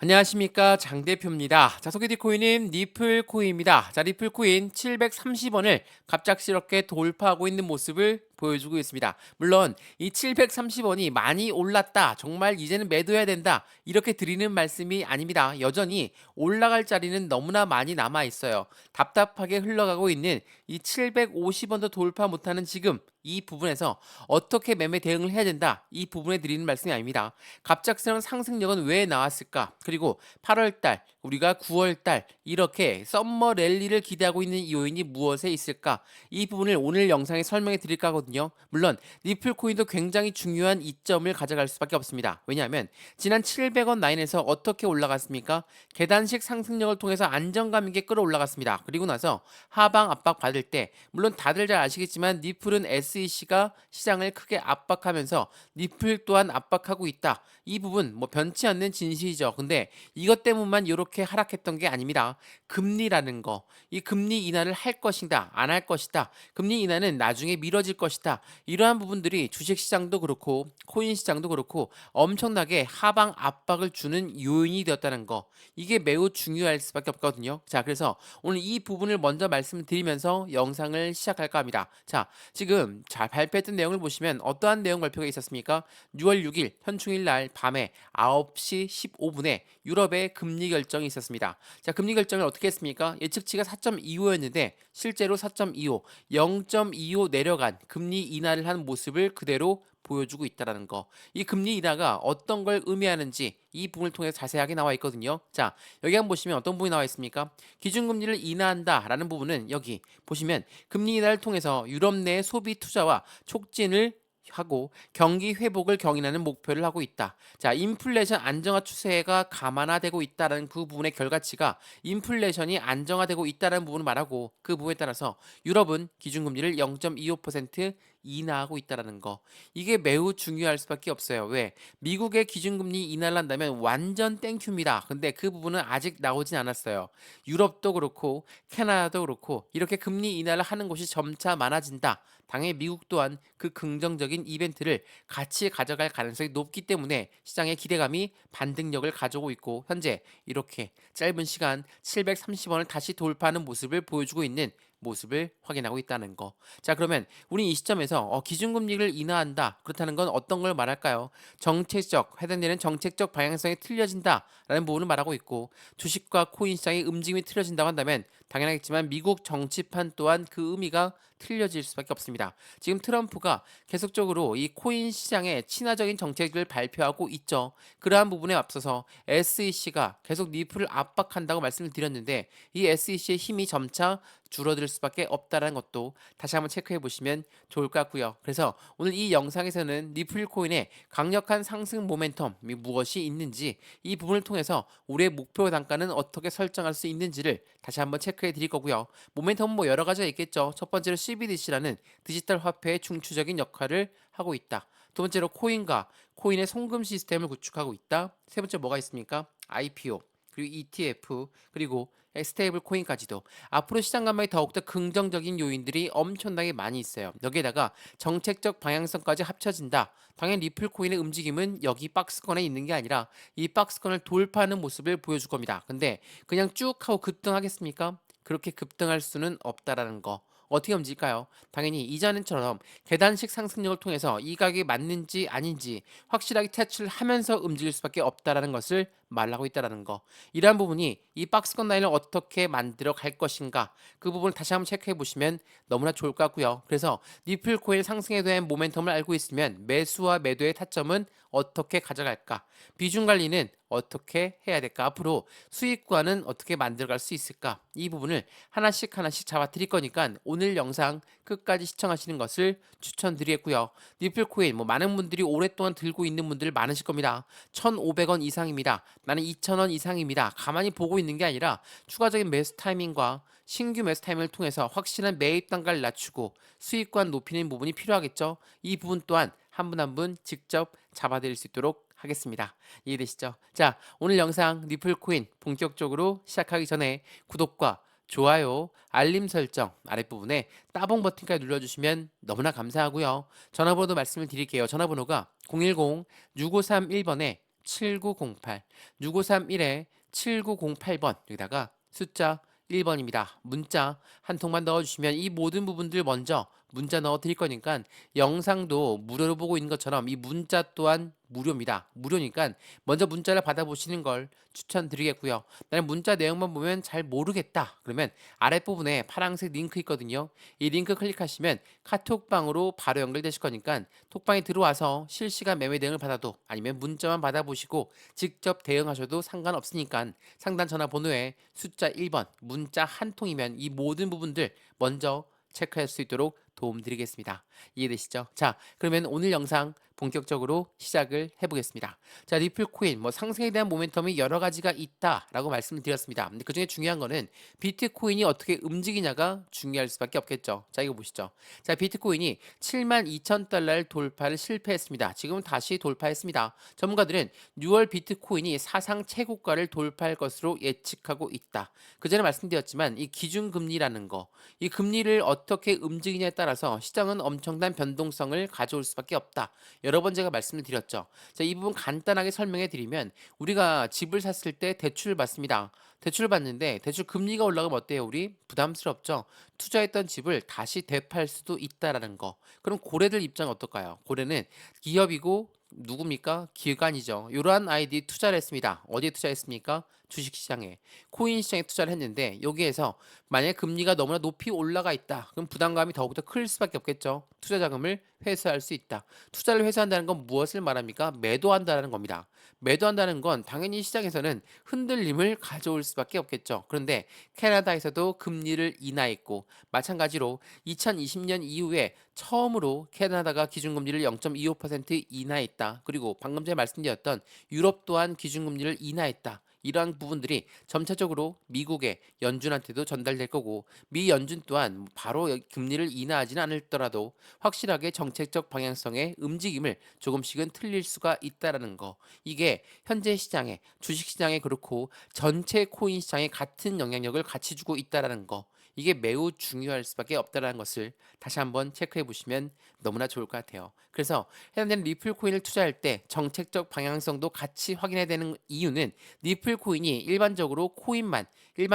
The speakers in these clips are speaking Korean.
안녕하십니까, 장 대표입니다. 자, 소개드릴 코인은 리플코인입니다. 자, 리플코인 730원을 갑작스럽게 돌파하고 있는 모습을 보여주고 있습니다. 물론 이 730원이 많이 올랐다, 정말 이제는 매도해야 된다, 이렇게 드리는 말씀이 아닙니다. 여전히 올라갈 자리는 너무나 많이 남아 있어요. 답답하게 흘러가고 있는 이 750원도 돌파 못하는 지금 이 부분에서 어떻게 매매 대응을 해야 된다, 이 부분에 드리는 말씀이 아닙니다. 갑작스러운 상승력은 왜 나왔을까? 그리고 8월 달, 우리가 9월 달 이렇게 썸머 랠리를 기대하고 있는 요인이 무엇에 있을까? 이 부분을 오늘 영상에 설명해 드릴까 하거든요. 물론 리플 코인도 굉장히 중요한 이점을 가져갈 수밖에 없습니다. 왜냐하면 지난 700원 라인에서 어떻게 올라갔습니까? 계단식 상승력을 통해서 안정감 있게 끌어올라갔습니다. 그리고 나서 하방 압박 받을 때, 물론 다들 잘 아시겠지만 리플은 SEC가 시장을 크게 압박하면서 리플 또한 압박하고 있다. 이 부분 뭐 변치 않는 진실이죠. 근데 이것 때문만 이렇게 하락했던 게 아닙니다. 금리라는 거, 이 금리 인하를 할 것이다, 안 할 것이다, 금리 인하는 나중에 미뤄질 것이다, 이러한 부분들이 주식 시장도 그렇고 코인 시장도 그렇고 엄청나게 하방 압박을 주는 요인이 되었다는 거, 이게 매우 중요할 수밖에 없거든요. 자, 그래서 오늘 이 부분을 먼저 말씀드리면서 영상을 시작할까 합니다. 자, 지금 잘 발표했던 내용을 보시면 어떠한 내용 발표가 있었습니까? 6월 6일 현충일 날 밤에 9시 15분에 유럽의 금리 결정이 있었습니다. 자, 금리 결정을 어떻게 했습니까? 예측치가 4.25였는데 실제로 4.25, 0.25 내려간 금리 인하를 한 모습을 그대로 보여주고 있다는 거. 이 금리 인하가 어떤 걸 의미하는지 이 부분을 통해 자세하게 나와 있거든요. 자, 여기 한번 보시면 어떤 부분이 나와 있습니까? 기준금리를 인하한다라는 부분은 여기 보시면 금리 인하를 통해서 유럽 내 소비 투자와 촉진을 하고 경기 회복을 경인하는 목표를 하고 있다. 자, 인플레이션 안정화 추세가 감안화되고 있다는 그 부분의 결과치가 인플레이션이 안정화되고 있다는 부분을 말하고, 그 부분에 따라서 유럽은 기준금리를 0.25% 인하하고 있다는 거. 이게 매우 중요할 수밖에 없어요. 왜? 미국의 기준금리 인하를 한다면 완전 땡큐입니다. 근데 그 부분은 아직 나오진 않았어요. 유럽도 그렇고 캐나다도 그렇고 이렇게 금리 인하를 하는 곳이 점차 많아진다. 당연히 미국 또한 그 긍정적인 이벤트를 같이 가져갈 가능성이 높기 때문에 시장의 기대감이 반등력을 가져오고 있고, 현재 이렇게 짧은 시간 730원을 다시 돌파하는 모습을 보여주고 있는 모습을 확인하고 있다는 거. 자, 그러면 우리 이 시점에서 기준금리를 인하한다, 그렇다는 건 어떤 걸 말할까요? 정책적, 해당되는 정책적 방향성이 틀려진다라는 부분을 말하고 있고, 주식과 코인 시장의 움직임이 틀려진다고 한다면 당연하겠지만 미국 정치판 또한 그 의미가 틀려질 수밖에 없습니다. 지금 트럼프가 계속적으로 이 코인 시장에 친화적인 정책을 발표하고 있죠. 그러한 부분에 앞서서 SEC가 계속 리플을 압박한다고 말씀을 드렸는데, 이 SEC의 힘이 점차 줄어들 수밖에 없다는 것도 다시 한번 체크해 보시면 좋을 것 같고요. 그래서 오늘 이 영상에서는 리플 코인의 강력한 상승 모멘텀이 무엇이 있는지, 이 부분을 통해서 우리의 목표 단가는 어떻게 설정할 수 있는지를 다시 한번 체크해 드릴 거고요. 모멘텀은 뭐 여러 가지가 있겠죠. 첫 번째로 CBDC라는 디지털 화폐의 중추적인 역할을 하고 있다. 두 번째로 코인과 코인의 송금 시스템을 구축하고 있다. 세 번째 뭐가 있습니까? IPO, 그리고 ETF, 그리고 스테이블 코인까지도. 앞으로 시장 전망이 더욱더 긍정적인 요인들이 엄청나게 많이 있어요. 여기에다가 정책적 방향성까지 합쳐진다. 당연히 리플 코인의 움직임은 여기 박스권에 있는 게 아니라 이 박스권을 돌파하는 모습을 보여줄 겁니다. 근데 그냥 쭉 하고 급등하겠습니까? 그렇게 급등할 수는 없다라는 거. 어떻게 움직일까요? 당연히 이전처럼 계단식 상승력을 통해서 이 가격이 맞는지 아닌지 확실하게 퇴출을 하면서 움직일 수밖에 없다라는 것을 말하고 있다라는 거. 이러한 부분이 이 박스권 라인을 어떻게 만들어 갈 것인가, 그 부분을 다시 한번 체크해 보시면 너무나 좋을 것 같고요. 그래서 리플 코인 상승에 대한 모멘텀을 알고 있으면 매수와 매도의 타점은 어떻게 가져갈까, 비중 관리는 어떻게 해야 될까, 앞으로 수익과는 어떻게 만들어갈 수 있을까, 이 부분을 하나씩 하나씩 잡아 드릴 거니까 오늘 영상 끝까지 시청하시는 것을 추천드리겠고요. 리플코인 뭐 많은 분들이 오랫동안 들고 있는 분들 많으실 겁니다. 1,500원 이상입니다. 나는 2,000원 이상입니다. 가만히 보고 있는 게 아니라 추가적인 매수 타이밍과 신규 매수 타이밍을 통해서 확실한 매입 단가를 낮추고 수익관 높이는 부분이 필요하겠죠. 이 부분 또한 한 분 한 분 직접 잡아드릴 수 있도록 하겠습니다. 이해되시죠? 자, 오늘 영상 리플코인 본격적으로 시작하기 전에 구독과 좋아요, 알림 설정 아랫부분에 따봉 버튼까지 눌러주시면 너무나 감사하고요. 전화번호 말씀을 드릴게요. 전화번호가 010-6531번에 7908, 6531에 7908번, 여기다가 숫자 1번입니다. 문자 한 통만 넣어주시면 이 모든 부분들 먼저 문자 넣어 드릴 거니까 영상도 무료로 보고 있는 것처럼 이 문자 또한 무료입니다. 무료니까 먼저 문자를 받아보시는 걸 추천드리겠고요. 나는 문자 내용만 보면 잘 모르겠다. 그러면 아랫부분에 파란색 링크 있거든요. 이 링크 클릭하시면 카톡방으로 바로 연결되실 거니까 톡방에 들어와서 실시간 매매 대응을 받아도 아니면 문자만 받아보시고 직접 대응하셔도 상관없으니까 상단 전화번호에 숫자 1번 문자 한 통이면 이 모든 부분들 먼저 체크할 수 있도록 도움드리겠습니다. 이해되시죠? 자, 그러면 오늘 영상 본격적으로 시작을 해보겠습니다. 자, 리플 코인 뭐 상승에 대한 모멘텀이 여러 가지가 있다라고 말씀을 드렸습니다. 근데 그중에 중요한 거는 비트코인이 어떻게 움직이냐가 중요할 수밖에 없겠죠. 자, 이거 보시죠. 자, 비트코인이 72,000달러를 돌파를 실패했습니다. 지금 다시 돌파했습니다. 전문가들은 6월 비트코인이 사상 최고가를 돌파할 것으로 예측하고 있다. 그 전에 말씀드렸지만 이 기준금리라는 거, 이 금리를 어떻게 움직이냐에 따라서 시장은 엄청난 변동성을 가져올 수밖에 없다. 여러 번 제가 말씀을 드렸죠. 자, 이 부분 간단하게 설명해 드리면 우리가 집을 샀을 때 대출을 받습니다. 대출을 받는데 대출 금리가 올라가면 어때요? 우리 부담스럽죠. 투자했던 집을 다시 되팔 수도 있다라는 거. 그럼 고래들 입장은 어떨까요? 고래는 기업이고 누굽니까? 기관이죠. 이러한 아이디 투자를 했습니다. 어디에 투자했습니까? 주식시장에, 코인 시장에 투자를 했는데 여기에서 만약에 금리가 너무나 높이 올라가 있다. 그럼 부담감이 더욱더 클 수밖에 없겠죠. 투자 자금을 회수할 수 있다. 투자를 회수한다는 건 무엇을 말합니까? 매도한다는 겁니다. 매도한다는 건 당연히 시장에서는 흔들림을 가져올 수밖에 없겠죠. 그런데 캐나다에서도 금리를 인하했고 마찬가지로 2020년 이후에 처음으로 캐나다가 기준금리를 0.25% 인하했다. 그리고 방금 전에 말씀드렸던 유럽 또한 기준금리를 인하했다. 이러한 부분들이 점차적으로 미국의 연준한테도 전달될 거고 미 연준 또한 바로 금리를 인하하지는 않을더라도 확실하게 정책적 방향성의 움직임을 조금씩은 틀릴 수가 있다라는 거. 이게 현재 시장에 주식시장에 그렇고 전체 코인 시장에 같은 영향력을 같이 주고 있다라는 거. 이게 매우 중요할 수밖에 없다는 것을 다시 한번 체크해 보시면 너무나 좋을 것 같아요. 그래서 해당되는 리플 코인을 투자할 때 정책적 방향성도 같이 확인해야 되는 이유는 리플 코인이 일반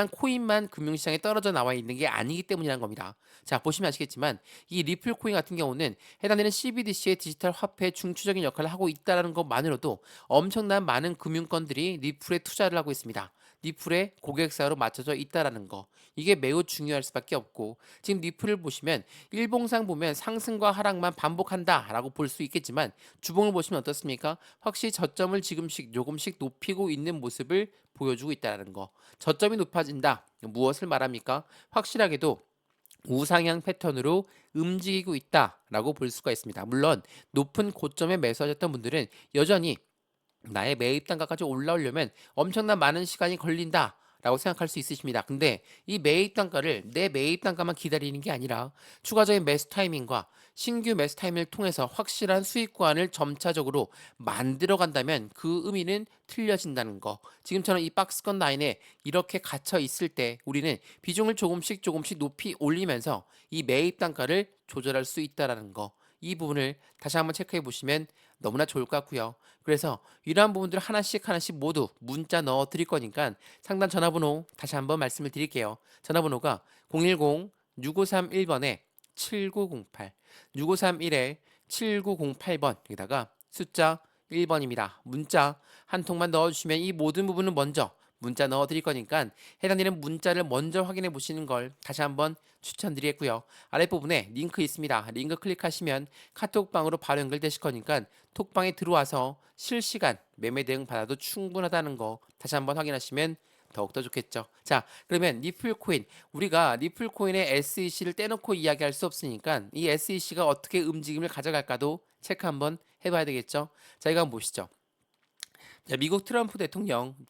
코인만 금융시장에 떨어져 나와 있는 게 아니기 때문이라는 겁니다. 자, 보시면 아시겠지만 이 리플 코인 같은 경우는 해당되는 CBDC의 디지털 화폐 중추적인 역할을 하고 있다는 것만으로도 엄청난 많은 금융권들이 리플에 투자를 하고 있습니다. 리플의 고객사로 맞춰져 있다라는 거. 이게 매우 중요할 수밖에 없고 지금 리플을 보시면 일봉상 보면 상승과 하락만 반복한다라고 볼 수 있겠지만 주봉을 보시면 어떻습니까? 확실히 저점을 지금씩 조금씩 높이고 있는 모습을 보여주고 있다는 거. 저점이 높아진다. 무엇을 말합니까? 확실하게도 우상향 패턴으로 움직이고 있다라고 볼 수가 있습니다. 물론 높은 고점에 매수하셨던 분들은 여전히 나의 매입 단가까지 올라오려면 엄청난 많은 시간이 걸린다. 라고 생각할 수 있으십니다. 근데 이 매입 단가를 내 매입 단가만 기다리는 게 아니라 추가적인 매수 타이밍과 신규 매수 타이밍을 통해서 확실한 수익 구간을 점차적으로 만들어 간다면 그 의미는 틀려진다는 거. 지금처럼 이 박스권 라인에 이렇게 갇혀 있을 때 우리는 비중을 조금씩 높이 올리면서 이 매입 단가를 조절할 수 있다라는 거. 이 부분을 다시 한번 체크해 보시면 너무나 좋을 것 같고요. 그래서 이러한 부분들 하나씩 모두 문자 넣어 드릴 거니까 상단 전화번호 다시 한번 말씀을 드릴게요. 전화번호가 010-6531번에 7908, 6531에 7908번, 여기다가 숫자 1번입니다. 문자 한 통만 넣어주시면 이 모든 부분은 먼저 문자 넣어 드릴 거니까 해당되는 문자를 먼저 확인해 보시는 걸 다시 한번 추천드리겠고요. 아랫부분에 링크 있습니다. 링크 클릭하시면 카톡방으로 바로 연결되실 거니까 톡방에 들어와서 실시간 매매 대응 받아도 충분하다는 거 다시 한번 확인하시면 더욱더 좋겠죠. 자, 그러면 리플 코인. 우리가 리플 코인의 SEC를 떼놓고 이야기할 수 없으니까 이 SEC가 어떻게 움직임을 가져갈까도 체크 한번 해봐야 되겠죠. 자, 이거 한번 보시죠. 자, 미국 트럼프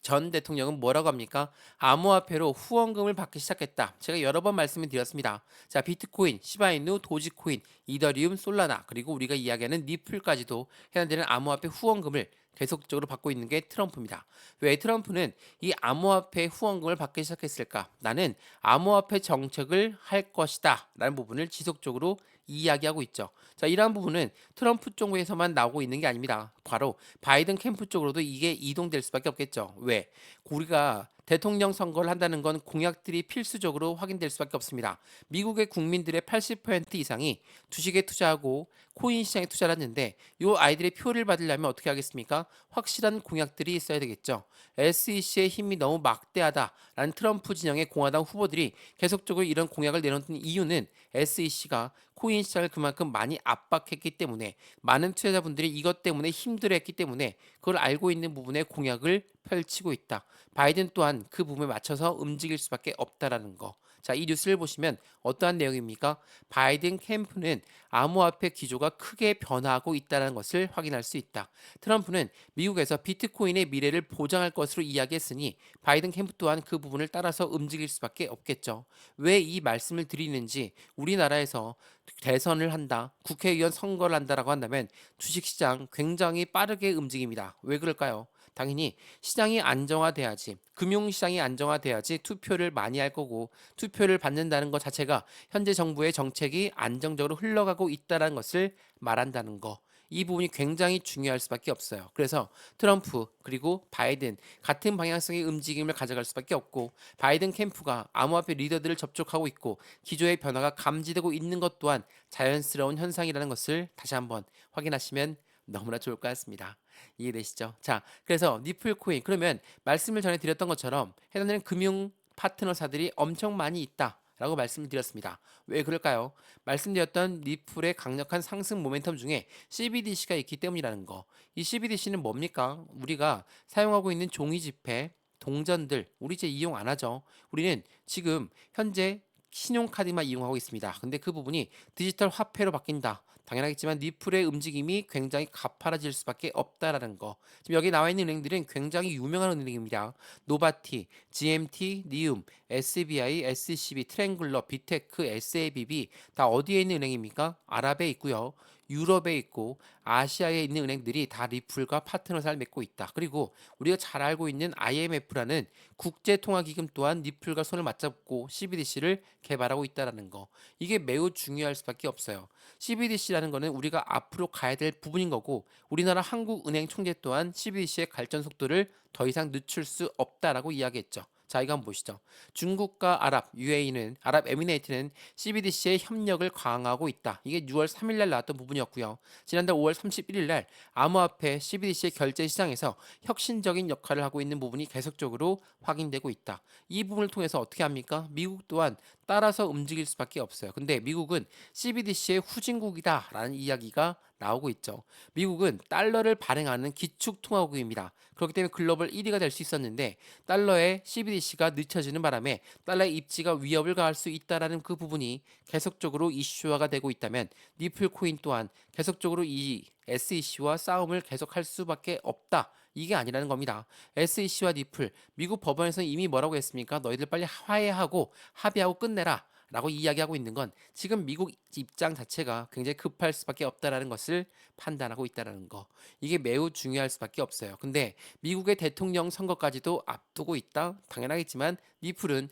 전 대통령은 뭐라고 합니까? 암호화폐로 후원금을 받기 시작했다. 제가 여러 번 말씀을 드렸습니다. 자, 비트코인, 시바이누, 도지코인, 이더리움, 솔라나, 그리고 우리가 이야기하는 리플까지도 해당되는 암호화폐 후원금을 계속적으로 받고 있는 게 트럼프입니다. 왜 트럼프는 이 암호화폐 후원금을 받기 시작했을까? 나는 암호화폐 정책을 할 것이다 라는 부분을 지속적으로 이야기하고 있죠. 자, 이러한 부분은 트럼프 정부에서만 나오고 있는 게 아닙니다. 바로 바이든 캠프 쪽으로도 이게 이동될 수밖에 없겠죠. 왜? 우리가 대통령 선거를 한다는 건 공약들이 필수적으로 확인될 수밖에 없습니다. 미국의 국민들의 80% 이상이 주식에 투자하고 코인 시장에 투자를 했는데 이 아이들의 표를 받으려면 어떻게 하겠습니까? 확실한 공약들이 있어야 되겠죠. SEC의 힘이 너무 막대하다라는 트럼프 진영의 공화당 후보들이 계속적으로 이런 공약을 내놓는 이유는 SEC가 코인 시장을 그만큼 많이 압박했기 때문에 많은 투자자분들이 이것 때문에 힘들어했기 때문에 그걸 알고 있는 부분에 공약을 펼치고 있다. 바이든 또한 그 부분에 맞춰서 움직일 수밖에 없다라는 거. 자, 이 뉴스를 보시면 어떠한 내용입니까? 바이든 캠프는 암호화폐 기조가 크게 변화하고 있다는 것을 확인할 수 있다. 트럼프는 미국에서 비트코인의 미래를 보장할 것으로 이야기했으니 바이든 캠프 또한 그 부분을 따라서 움직일 수밖에 없겠죠. 왜 이 말씀을 드리는지 우리나라에서 대선을 한다, 국회의원 선거를 한다라고 한다면 주식시장 굉장히 빠르게 움직입니다. 왜 그럴까요? 당연히 시장이 안정화돼야지, 금융시장이 안정화돼야지 투표를 많이 할 거고 투표를 받는다는 것 자체가 현재 정부의 정책이 안정적으로 흘러가고 있다는 것을 말한다는 거. 이 부분이 굉장히 중요할 수밖에 없어요. 그래서 트럼프 그리고 바이든 같은 방향성의 움직임을 가져갈 수밖에 없고 바이든 캠프가 암호화폐 리더들을 접촉하고 있고 기조의 변화가 감지되고 있는 것 또한 자연스러운 현상이라는 것을 다시 한번 확인하시면 너무나 좋을 것 같습니다. 이해되시죠? 자, 그래서 니플 코인 그러면 말씀을 전에 드렸던 것처럼 해당되는 금융 파트너사들이 엄청 많이 있다. 라고 말씀을 드렸습니다. 왜 그럴까요? 말씀드렸던 리플의 강력한 상승 모멘텀 중에 CBDC가 있기 때문이라는 거. 이 CBDC는 뭡니까? 우리가 사용하고 있는 종이 지폐, 동전들, 우리 이제 이용 안 하죠. 우리는 지금 현재 신용카드만 이용하고 있습니다. 근데 그 부분이 디지털 화폐로 바뀐다. 당연하겠지만 리플의 움직임이 굉장히 가파라질 수밖에 없다라는 거. 지금 여기 나와 있는 은행들은 굉장히 유명한 은행입니다. 노바티, GMT, 니움, SBI, SCB, 트랭글러, 비테크, SABB 다 어디에 있는 은행입니까? 아랍에 있고요. 유럽에 있고 아시아에 있는 은행들이 다 리플과 파트너사를 맺고 있다. 그리고 우리가 잘 알고 있는 IMF라는 국제통화기금 또한 리플과 손을 맞잡고 CBDC를 개발하고 있다는 거. 이게 매우 중요할 수밖에 없어요. CBDC라는 거는 우리가 앞으로 가야 될 부분인 거고 우리나라 한국은행 총재 또한 CBDC의 발전 속도를 더 이상 늦출 수 없다라고 이야기했죠. 자, 이거 한번 보시죠. 중국과 UAE는 아랍에미레이트는 CBDC의 협력을 강화하고 있다. 이게 6월 3일 날 나왔던 부분이었고요. 지난달 5월 31일 날 암호화폐 CBDC의 결제 시장에서 혁신적인 역할을 하고 있는 부분이 계속적으로 확인되고 있다. 이 부분을 통해서 어떻게 합니까? 미국 또한 따라서 움직일 수밖에 없어요. 근데 미국은 CBDC의 후진국이다라는 이야기가 나오고 있죠. 미국은 달러를 발행하는 기축통화국입니다. 그렇기 때문에 글로벌 1위가 될 수 있었는데 달러의 CBDC가 늦춰지는 바람에 달러의 입지가 위협을 가할 수 있다라는 그 부분이 계속적으로 이슈화가 되고 있다면 니플 코인 또한 계속적으로 이 SEC와 싸움을 계속할 수밖에 없다. 이게 아니라는 겁니다. SEC와 니플, 미국 법원에서는 이미 뭐라고 했습니까? 너희들 빨리 화해하고 합의하고 끝내라. 라고 이야기하고 있는 건 지금 미국 입장 자체가 굉장히 급할 수밖에 없다라는 것을 판단하고 있다는 거. 이게 매우 중요할 수밖에 없어요. 근데 미국의 대통령 선거까지도 앞두고 있다? 당연하겠지만 니플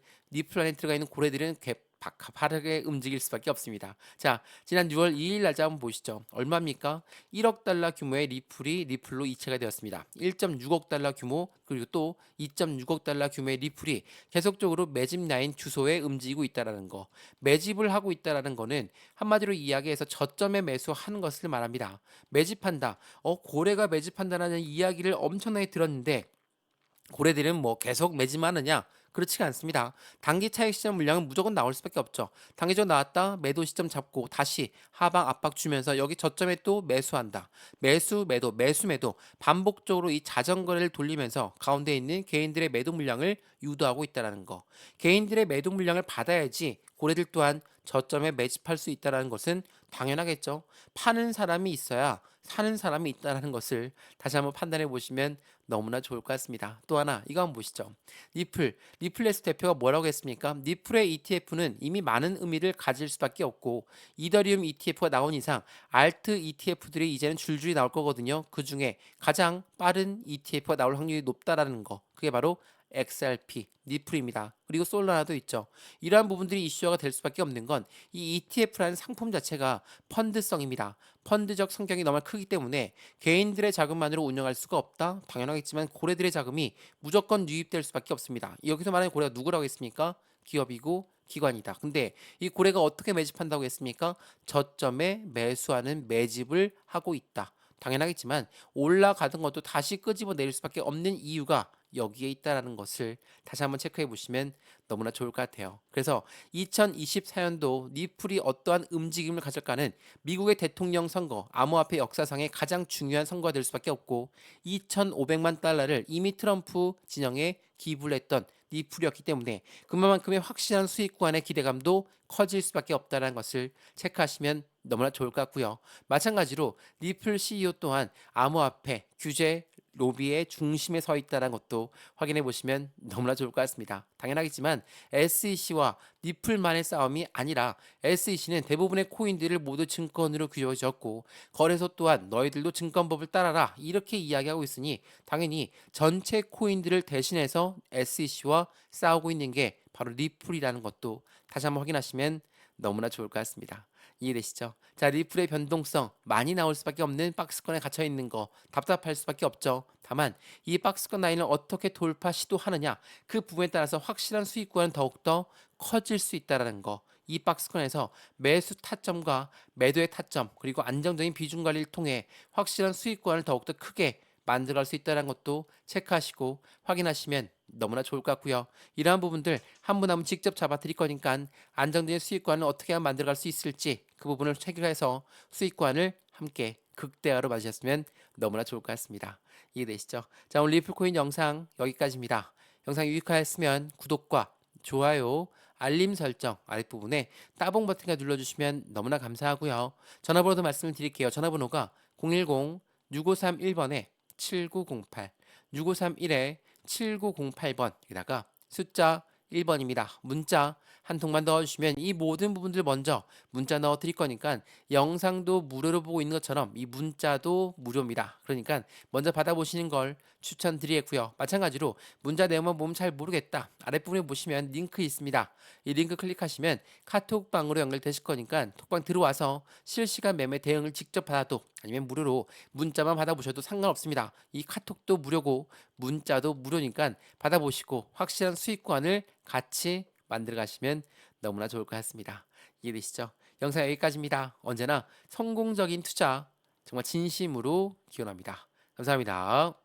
안에 들어가 있는 고래들은 바르게 움직일 수밖에 없습니다. 자, 지난 6월 2일 날짜 한번 보시죠. 얼마입니까? 1억 달러 규모의 리플이 리플로 이체가 되었습니다. 1.6억 달러 규모 그리고 또 2.6억 달러 규모의 리플이 계속적으로 매집 라인 주소에 움직이고 있다라는 거. 매집을 하고 있다라는 거는 한마디로 이야기해서 저점에 매수하는 것을 말합니다. 매집한다. 고래가 매집한다라는 이야기를 엄청나게 들었는데 고래들은 뭐 계속 매집하느냐? 그렇지가 않습니다. 단기 차익 시장 물량은 무조건 나올 수밖에 없죠. 단기적으로 나왔다 매도 시점 잡고 다시 하방 압박 주면서 여기 저점에 또 매수한다. 매수 매도 매수 매도 반복적으로 이 자전거를 돌리면서 가운데 있는 개인들의 매도 물량을 유도하고 있다는 거. 개인들의 매도 물량을 받아야지 고래들 또한 저점에 매집할 수 있다는 것은 당연하겠죠. 파는 사람이 있어야 사는 사람이 있다는 것을 다시 한번 판단해 보시면 너무나 좋을 것 같습니다. 또 하나 이거 한번 보시죠. 리플레스 대표가 뭐라고 했습니까? 리플의 ETF는 이미 많은 의미를 가질 수밖에 없고 이더리움 ETF가 나온 이상 알트 ETF들이 이제는 줄줄이 나올 거거든요. 그 중에 가장 빠른 ETF가 나올 확률이 높다라는 거. 그게 바로 XRP, 리플입니다. 그리고 솔라나도 있죠. 이러한 부분들이 이슈화가 될 수밖에 없는 건 이 ETF라는 상품 자체가 펀드성입니다. 펀드적 성격이 너무 크기 때문에 개인들의 자금만으로 운영할 수가 없다. 당연하겠지만 고래들의 자금이 무조건 유입될 수밖에 없습니다. 여기서 말하는 고래가 누구라고 했습니까? 기업이고 기관이다. 근데 이 고래가 어떻게 매집한다고 했습니까? 저점에 매수하는 매집을 하고 있다. 당연하겠지만 올라가던 것도 다시 끄집어 내릴 수밖에 없는 이유가 여기에 있다라는 것을 다시 한번 체크해 보시면 너무나 좋을 것 같아요. 그래서 2024년도 리플이 어떠한 움직임을 가질까는 미국의 대통령 선거, 암호화폐 역사상의 가장 중요한 선거가 될 수밖에 없고 2,500만 달러를 이미 트럼프 진영에 기부를 했던 리플이었기 때문에 그만큼의 확실한 수익 구간의 기대감도 커질 수밖에 없다는 것을 체크하시면 너무나 좋을 것 같고요. 마찬가지로 리플 CEO 또한 암호화폐 규제 로비의 중심에 서 있다는 것도 확인해 보시면 너무나 좋을 것 같습니다. 당연하겠지만 SEC와 리플만의 싸움이 아니라 SEC는 대부분의 코인들을 모두 증권으로 규정지었고 거래소 또한 너희들도 증권법을 따라라 이렇게 이야기하고 있으니 당연히 전체 코인들을 대신해서 SEC와 싸우고 있는 게 바로 리플이라는 것도 다시 한번 확인하시면 너무나 좋을 것 같습니다. 이해되시죠? 자, 리플의 변동성 많이 나올 수밖에 없는 박스권에 갇혀 있는 거 답답할 수밖에 없죠. 다만 이 박스권 라인을 어떻게 돌파 시도하느냐 그 부분에 따라서 확실한 수익 구간은 더욱더 커질 수 있다라는 거. 이 박스권에서 매수 타점과 매도의 타점 그리고 안정적인 비중 관리를 통해 확실한 수익 구간을 더욱더 크게 만들어갈 수 있다는 것도 체크하시고 확인하시면 너무나 좋을 것 같고요. 이러한 부분들 한 분 한 분 직접 잡아드릴 거니까 안정적인 수익관을 어떻게 하면 만들어갈 수 있을지 그 부분을 체크해서 수익관을 함께 극대화로 맞으셨으면 너무나 좋을 것 같습니다. 이해되시죠? 자, 오늘 리플코인 영상 여기까지입니다. 영상 유익하였으면 구독과 좋아요, 알림 설정 아랫부분에 따봉 버튼을 눌러주시면 너무나 감사하고요. 전화번호도 말씀을 드릴게요. 전화번호가 010-6531번에 7908, 6531에 7908번에다가 숫자 1번입니다. 문자 한 통만 넣어주시면 이 모든 부분들 먼저 문자 넣어 드릴 거니까 영상도 무료로 보고 있는 것처럼 이 문자도 무료입니다. 그러니까 먼저 받아보시는 걸 추천드리겠고요. 마찬가지로 문자 내용만 보면 잘 모르겠다. 아랫부분에 보시면 링크 있습니다. 이 링크 클릭하시면 카톡방으로 연결되실 거니까 톡방 들어와서 실시간 매매 대응을 직접 받아도 아니면 무료로 문자만 받아보셔도 상관없습니다. 이 카톡도 무료고 문자도 무료니까 받아보시고 확실한 수익관을 같이 만들어 가시면 너무나 좋을 것 같습니다. 이해되시죠? 영상 여기까지입니다. 언제나 성공적인 투자 정말 진심으로 기원합니다. 감사합니다.